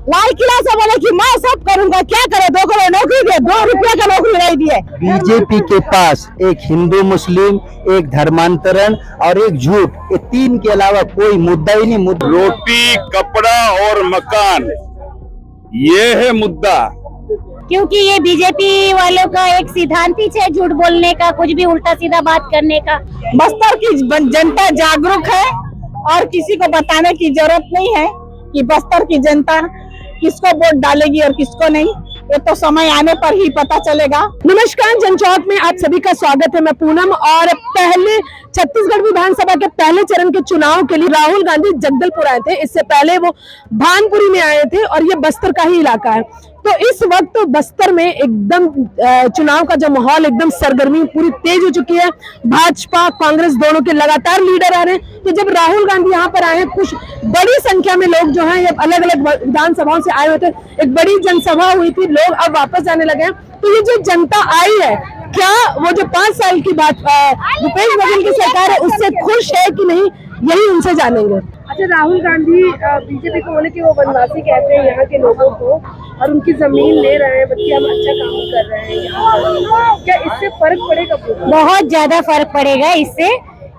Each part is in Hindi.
लाल किला से बोले कि मैं सब करूंगा, क्या करे, 2 करोड़ नौकरी दिए, 2 रुपये का नौकरी नहीं दिए। बीजेपी के पास एक हिंदू मुस्लिम, एक धर्मांतरण और एक झूठ, ये 3 के अलावा कोई मुद्दा ही नहीं। रोटी, कपड़ा और मकान, ये है मुद्दा। क्योंकि ये बीजेपी वालों का एक सिद्धांत ही है झूठ बोलने का, कुछ भी उल्टा सीधा बात करने का। बस्तर की जनता जागरूक है और किसी को बताने की जरूरत नहीं है कि बस्तर की जनता किसको वोट डालेगी और किसको नहीं, ये तो समय आने पर ही पता चलेगा। नमस्कार, जनचौक में आप सभी का स्वागत है। मैं पूनम। और पहले छत्तीसगढ़ विधानसभा के पहले चरण के चुनाव के लिए राहुल गांधी जगदलपुर आए थे। इससे पहले वो भानपुरी में आए थे और ये बस्तर का ही इलाका है। तो इस वक्त बस्तर में एकदम चुनाव का जो माहौल, एकदम सरगर्मी पूरी तेज हो चुकी है। भाजपा कांग्रेस दोनों के लगातार लीडर आ रहे हैं। तो जब राहुल गांधी यहाँ पर आए, कुछ बड़ी संख्या में लोग जो हैं ये अलग अलग विधानसभाओं से आए हुए थे, एक बड़ी जनसभा हुई थी, लोग अब वापस जाने लगे हैं। तो ये जो जनता आई है, क्या वो जो 5 साल की बात भूपेश बघेल की सरकार है उससे खुश है कि नहीं, यही उनसे जानेंगे। अच्छा, राहुल गांधी बीजेपी को बोले कि वो वनवासी कहते हैं यहाँ के लोगों को और उनकी जमीन ले रहे हैं, बल्कि हम अच्छा काम कर रहे हैं यहाँ। क्या इससे फर्क पड़ेगा? बहुत ज्यादा फर्क पड़ेगा इससे,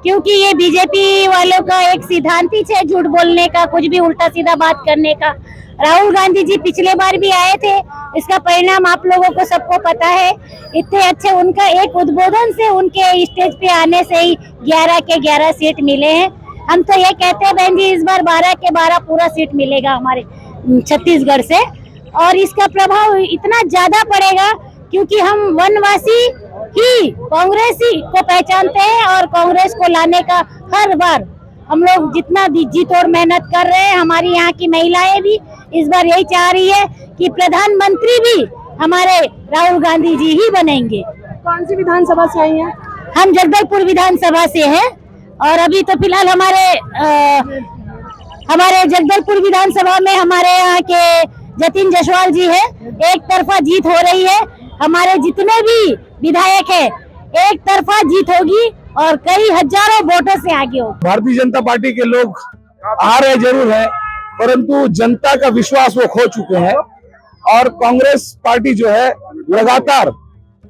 क्योंकि ये बीजेपी वालों का एक सिद्धांत ही है झूठ बोलने का, कुछ भी उल्टा सीधा बात करने का। राहुल गांधी जी पिछले बार भी आए थे, इसका परिणाम आप लोगों को सबको पता है। इतने अच्छे उनका एक उद्बोधन से, उनके स्टेज पे आने से ही 11 के 11 सीट मिले हैं। हम तो ये कहते हैं बहन जी, इस बार 12 के 12 पूरा सीट मिलेगा हमारे छत्तीसगढ़ से। और इसका प्रभाव इतना ज्यादा पड़ेगा क्योंकि हम वनवासी ही कांग्रेसी को पहचानते हैं और कांग्रेस को लाने का हर बार हम लोग जितना जी तोड़ मेहनत कर रहे हैं। हमारी यहाँ की महिलाएं भी इस बार यही चाह रही है कि प्रधानमंत्री भी हमारे राहुल गांधी जी ही बनेंगे। कौन सी विधानसभा से आई हैं? हम जगदलपुर विधानसभा से हैं और अभी तो फिलहाल हमारे जगदलपुर विधानसभा में हमारे यहाँ के जतिन जायसवाल जी है। एक तरफा जीत हो रही है, हमारे जितने भी विधायक है एक तरफा जीत होगी और कई हजारों वोटों से आगे हो। भारतीय जनता पार्टी के लोग आ रहे जरूर है, परंतु जनता का विश्वास वो खो चुके हैं। और कांग्रेस पार्टी जो है लगातार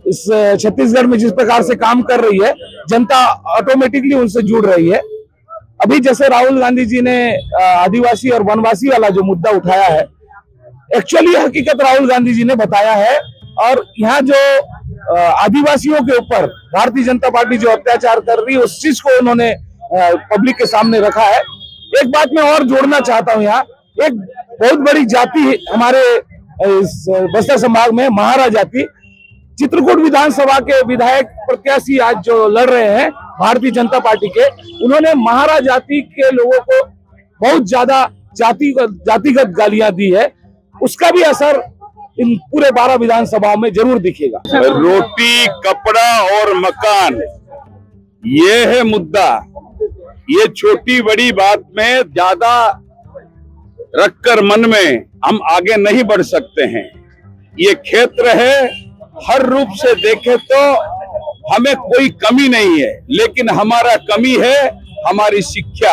इस छत्तीसगढ़ में जिस प्रकार से काम कर रही है, जनता ऑटोमेटिकली उनसे जुड़ रही है। अभी जैसे राहुल गांधी जी ने आदिवासी और वनवासी वाला जो मुद्दा उठाया है, एक्चुअली हकीकत राहुल गांधी जी ने बताया है। और यहाँ जो आदिवासियों के ऊपर भारतीय जनता पार्टी जो अत्याचार कर रही है, उस चीज को उन्होंने पब्लिक के सामने रखा है। एक बात मैं और जोड़ना चाहता हूँ, यहाँ एक बहुत बड़ी जाति हमारे इस बस्तर संभाग में, महारा जाति। चित्रकूट विधानसभा के विधायक प्रत्याशी आज जो लड़ रहे हैं भारतीय जनता पार्टी के, उन्होंने महारा जाति के लोगों को बहुत ज्यादा जातिगत गालियां दी है। उसका भी असर इन पूरे 12 विधानसभाओं में जरूर दिखेगा। रोटी, कपड़ा और मकान, ये है मुद्दा। ये छोटी बड़ी बात में ज्यादा रखकर मन में हम आगे नहीं बढ़ सकते हैं। ये क्षेत्र है, हर रूप से देखे तो हमें कोई कमी नहीं है, लेकिन हमारा कमी है हमारी शिक्षा,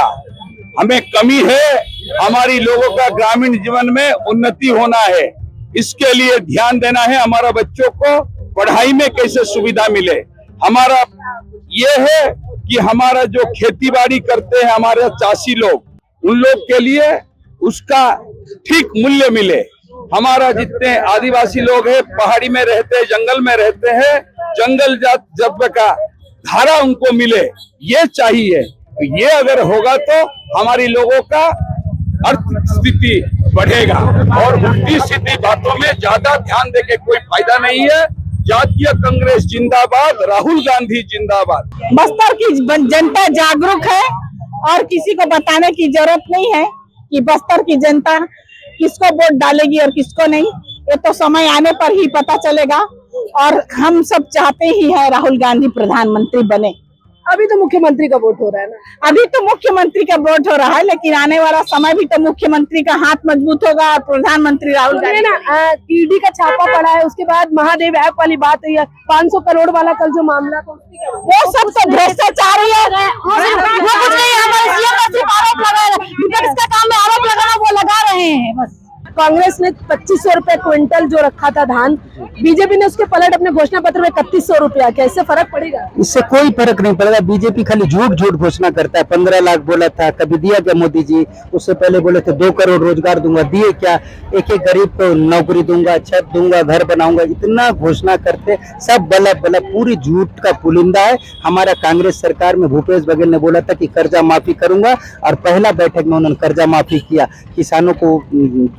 हमें कमी है हमारी लोगों का ग्रामीण जीवन में उन्नति होना है। इसके लिए ध्यान देना है, हमारा बच्चों को पढ़ाई में कैसे सुविधा मिले। हमारा ये है कि हमारा जो खेती बाड़ी करते हैं हमारे चाषी लोग, उन लोग के लिए उसका ठीक मूल्य मिले। हमारा जितने आदिवासी लोग हैं, पहाड़ी में रहते हैं, जंगल में रहते हैं, जंगल जात जब का धारा उनको मिले, ये चाहिए। ये अगर होगा तो हमारी लोगों का अर्थ स्थिति बढ़ेगा। और उल्टी सीधी बातों में ज्यादा ध्यान देके कोई फायदा नहीं है। जातीय कांग्रेस जिंदाबाद, राहुल गांधी जिंदाबाद। बस्तर की जनता जागरूक है और किसी को बताने की जरूरत नहीं है कि बस्तर की जनता किसको वोट डालेगी और किसको नहीं, ये तो समय आने पर ही पता चलेगा। और हम सब चाहते ही हैं राहुल गांधी प्रधानमंत्री बने। अभी तो मुख्यमंत्री का वोट हो रहा है ना? अभी तो मुख्यमंत्री का वोट हो रहा है, लेकिन आने वाला समय भी तो मुख्यमंत्री का हाथ मजबूत होगा और प्रधानमंत्री राहुल गांधी। ना ईडी का छापा पड़ा है, उसके बाद महादेव ऐप वाली बात है, 500 करोड़ वाला कल जो मामला था, वो सब तो भ्रष्टाचार ही है। वो कुछ नहीं, हमारे सीएम का सिर्फ आरोप लगा, विपक्ष का काम है आरोप लगाना, वो लगा रहे हैं बस। कांग्रेस ने 2500 रुपए क्विंटल जो रखा था धान, बीजेपी ने उसके पलट अपने घोषणा पत्र में 3100 रुपया किया। इससे फर्क पड़ेगा? इससे कोई फर्क नहीं पड़ेगा। बीजेपी खाली झूठ झूठ घोषणा करता है। 15 लाख बोला था, कभी दिया क्या मोदी जी? उससे पहले बोले थे 2 करोड़ रोजगार दूंगा, दिए क्या? एक गरीब को नौकरी दूंगा, छत दूंगा, घर बनाऊंगा, इतना घोषणा करते, सब बलब पूरी झूठ का पुलिंदा है। हमारा कांग्रेस सरकार में भूपेश बघेल ने बोला था कि कर्जा माफी करूंगा, और पहला बैठक में उन्होंने कर्जा माफी किया। किसानों को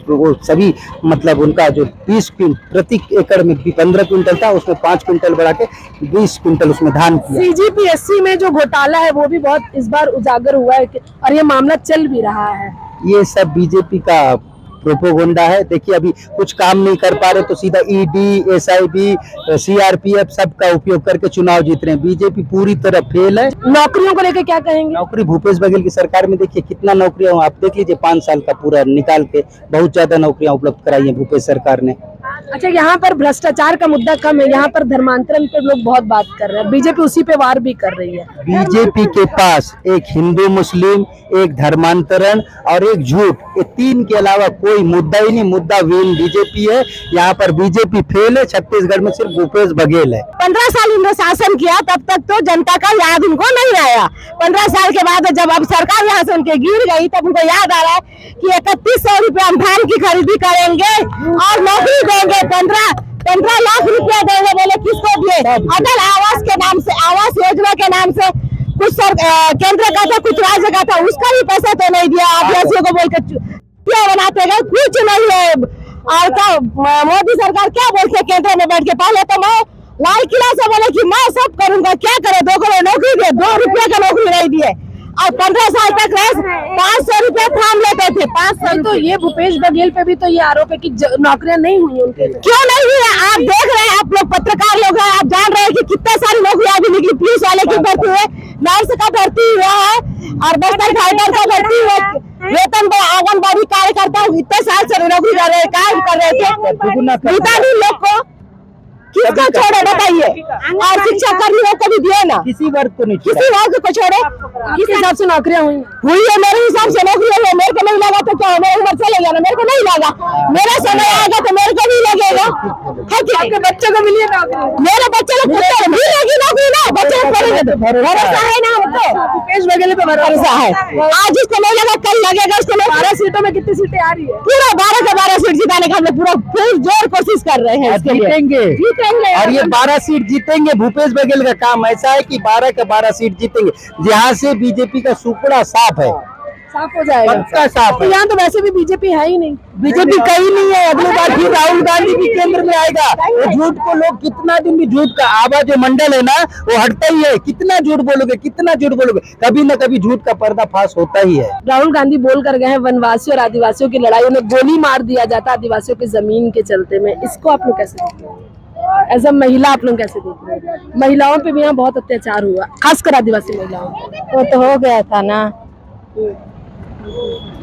वो सभी मतलब उनका जो 20 प्रति एकड़ में 15 क्विंटल था, उसमें 5 क्विंटल बढ़ा के 20 क्विंटल उसमें धान किया। CGPSC में जो घोटाला है वो भी बहुत इस बार उजागर हुआ है और ये मामला चल भी रहा है। ये सब बीजेपी का प्रोपोगंडा है। देखिए अभी कुछ काम नहीं कर पा रहे तो सीधा ED, SIB, CRPF सबका उपयोग करके चुनाव जीत रहे हैं। बीजेपी पूरी तरह फेल है। नौकरियों को लेकर क्या कहेंगे? नौकरी भूपेश बघेल की सरकार में देखिए कितना नौकरियां, आप देख लीजिए 5 साल का पूरा निकाल के बहुत ज्यादा नौकरियां उपलब्ध कराई है भूपेश सरकार ने। अच्छा, यहाँ पर भ्रष्टाचार का मुद्दा कम है, यहाँ पर धर्मांतरण पे लोग बहुत बात कर रहे हैं, बीजेपी उसी पे वार भी कर रही है। बीजेपी के पास एक हिंदू मुस्लिम, एक धर्मांतरण और एक झूठ, ये 3 के अलावा कोई मुद्दा ही नहीं। मुद्दा विहीन बीजेपी है। यहाँ पर बीजेपी फेल है। छत्तीसगढ़ में सिर्फ भूपेश बघेल है। 15 साल इन्होंने शासन किया, तब तक तो जनता का याद उनको नहीं आया। 15 साल के बाद जब अब सरकार यहाँ से उनके गिर गई, तब उनको याद आ रहा है कि 3100 रुपया हम धान की खरीदी करेंगे और नौकरी देंगे, 15 लाख रुपया देंगे। बोले किसको दिए? अटल आवास के नाम से, आवास योजना के नाम से कुछ केंद्र का था, कुछ राज्य का था, उसका भी पैसा तो नहीं दिया। आदिवासियों को बोलकर क्या बनाते गए, कुछ नहीं है। और क्या मोदी सरकार क्या बोलते है केंद्र में बैठ के? पहले तो मैं लाल किला से बोले कि मैं सब करूंगा, क्या करे, 2 करोड़ नौकरी दिए, 2 रुपया का नौकरी नहीं दिए, और 15 साल तक 500 रुपया थाम लेते थे। 500 तो ये भूपेश बघेल पे भी तो ये आरोप है कि नौकरियां नहीं हुई उनके। क्यों नहीं हुई? आप देख रहे हैं, आप लोग पत्रकार लोग हैं, आप जान रहे हैं कि कितने सारी नौकरियां अभी निकली। पुलिस वाले की भर्ती हुए, नर्स का भर्ती हुआ है, और बस्तर फाइटर का भर्ती हुआ, वेतन आंगनबाड़ी कार्यकर्ता इतने साल से नौकरी कर रहे, काम कर रहे थे। मिताली लोग को किसको छोड़े बताइए? और शिक्षा कर्मियों को भी दिए ना, किसी वर्ग को नहीं, किसी वर्ग को छोड़े। किस हिसाब से नौकरियां हुई है? मेरे हिसाब से नौकरी हुई है। मेरे को नहीं लगा तो क्या, मेरी उम्र चलेगा ना, मेरे को नहीं लगा। मेरा समय आएगा तो मेरे को भी लगेगा। आपके बच्चे को मिली है नौकरी? मेरे बच्चे लोग मिलेगी नौकरी ना, बच्चे लोग पढ़ेंगे, भरोसा है ना हमको। भूपेश बघेल पे भरोसा है। आज इसको नहीं लगा, कल लगेगा। इसको 12 सीटों में कितनी सीटें आ रही है? पूरा 12 के 12 सीट जिताने का हम लोग पूरा फुल जोर कोशिश कर रहे हैं। जीतेंगे और ये 12 सीट जीतेंगे। भूपेश बघेल का काम ऐसा है कि 12 के 12 सीट जीतेंगे। यहाँ से बीजेपी का सुपड़ा साफ है, साफ हो जाएगा, पक्का साफ है। यहाँ तो वैसे भी बीजेपी है ही नहीं। बीजेपी कहीं नहीं है। अगली बार फिर राहुल गांधी भी केंद्र में आएगा। वो झूठ को लोग कितना दिन भी झूठ का आवाज जो मंडल है ना, वो हटता ही है। कितना झूठ बोलोगे, कितना झूठ बोलोगे, कभी न कभी झूठ का पर्दाफाश होता ही है। राहुल गांधी बोल कर गए हैं वनवासियों और आदिवासियों की लड़ाई में गोली मार दिया जाता आदिवासियों की जमीन के चलते में। इसको आप लोग कैसे देखते हैं? एज अ महिला आप लोग कैसे देख रहे हैं? महिलाओं पे भी यहाँ बहुत अत्याचार हुआ, खासकर आदिवासी महिलाओं पे। वो तो हो गया था ना,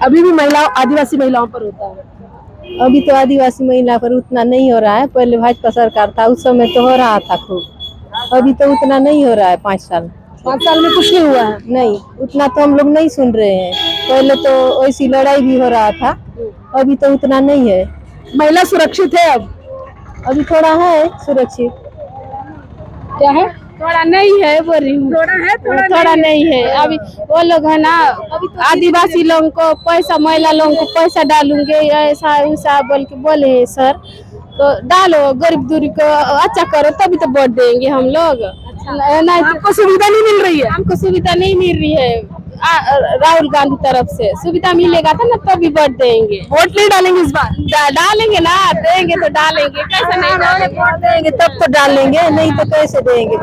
अभी भी आदिवासी महिलाओं पर होता है। अभी तो आदिवासी महिला पर उतना नहीं हो रहा है। पहले भाजपा सरकार था उस समय तो हो रहा था खूब, अभी तो उतना नहीं हो रहा है। 5 साल में कुछ नहीं हुआ है। नहीं, उतना तो हम लोग नहीं सुन रहे हैं। पहले तो ऐसी लड़ाई भी हो रहा था, अभी तो उतना नहीं है। महिला सुरक्षित है अब? अभी थोड़ा है सुरक्षित। क्या है? थोड़ा नहीं है, बोल रही हूँ। थोड़ा नहीं है। अभी वो लोग है ना, आदिवासी लोगों को पैसा, महिला लोगों को पैसा डालूंगे ऐसा वैसा बोल के बोले हैं सर, तो डालो, गरीब दूरी को अच्छा करो तभी तो वोट देंगे हम लोग। नहीं तो आपको सुविधा नहीं मिल रही है? हमको सुविधा नहीं मिल रही है। राहुल गांधी तरफ से सुविधा मिलेगा था ना तभी वोट देंगे। वोट नहीं डालेंगे इस बार? डालेंगे ना, देंगे तो डालेंगे, कैसे नहीं डालेंगे? वोट देंगे तब तो डालेंगे, नहीं तो कैसे देंगे?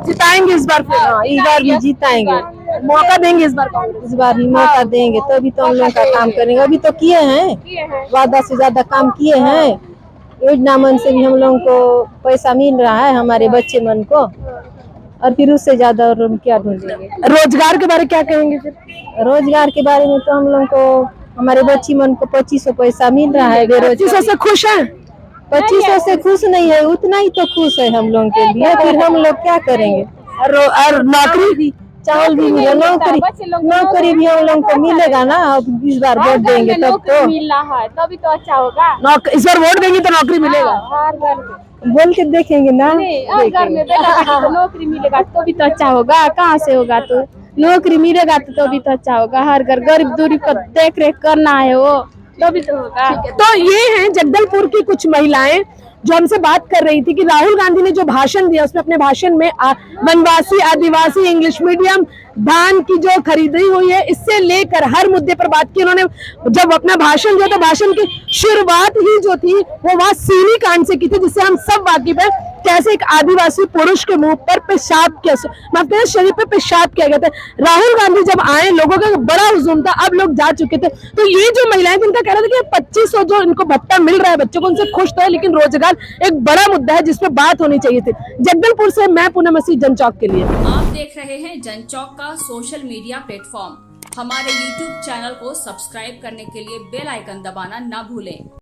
जिताएंगे इस बार? हाँ, इस बार भी जीताएंगे। मौका देंगे इस बार? इस बार भी मौका देंगे तभी तो हम लोग का काम करेंगे। अभी तो किए हैं, वादा से ज्यादा काम किए हैं। योजना मन से भी हम लोगों को पैसा मिल रहा है, हमारे बच्चे मन को, और फिर उससे ज्यादा और हम क्या ढूंढेंगे? रोजगार के बारे क्या कहेंगे फिर? रोजगार के बारे में तो हम लोग को, हमारे बच्ची मन को 2500 पैसा मिल रहा है। 2500 से खुश है? 2500 से खुश नहीं है, उतना ही तो खुश है हम लोग के लिए। फिर हम लोग क्या करेंगे? और नौकरी चावल भी मिलेगा, नौकरी भी हम लोग को मिलेगा ना। अब इस बार वोट देंगे तब तो मिल रहा है तभी तो अच्छा होगा। इस बार वोट देंगे तो नौकरी मिलेगा। हर घर में बोल के देखेंगे ना। हर घर में बेटा बेटी को नौकरी मिलेगा तो भी तो अच्छा होगा। कहाँ से होगा तो नौकरी मिलेगा तो भी तो अच्छा होगा। हर घर गरीब दूरी को देख रेख करना है वो तो भी तो होगा। तो ये हैं जगदलपुर की कुछ महिलाएं जो हमसे बात कर रही थी कि राहुल गांधी ने जो भाषण दिया उसमें अपने भाषण में वनवासी, आदिवासी, इंग्लिश मीडियम, धान की जो खरीदी हुई है इससे लेकर हर मुद्दे पर बात की उन्होंने। जब अपना भाषण दिया तो भाषण की शुरुआत ही जो थी वो वहाँ सीनी कांड से की थी, जिससे हम सब वाकिफ है कैसे एक आदिवासी पुरुष के मुंह पर पेशाब किया, मतलब शरीर पे पेशाब किया गया था। राहुल गांधी जब आए लोगों का बड़ा हुजूम था, अब लोग जा चुके थे। तो ये जो महिलाएं जिनका कहना था कि 2500 जो इनको भत्ता मिल रहा है बच्चों को, उनसे खुश तो है, लेकिन रोजगार एक बड़ा मुद्दा है जिसपे बात होनी चाहिए थी। जगदलपुर से मैं पूनम मसीह, जनचौक के लिए। आप देख रहे हैं जनचौक का सोशल मीडिया प्लेटफॉर्म। हमारे YouTube चैनल को सब्सक्राइब करने के लिए बेल आइकन दबाना ना भूलें।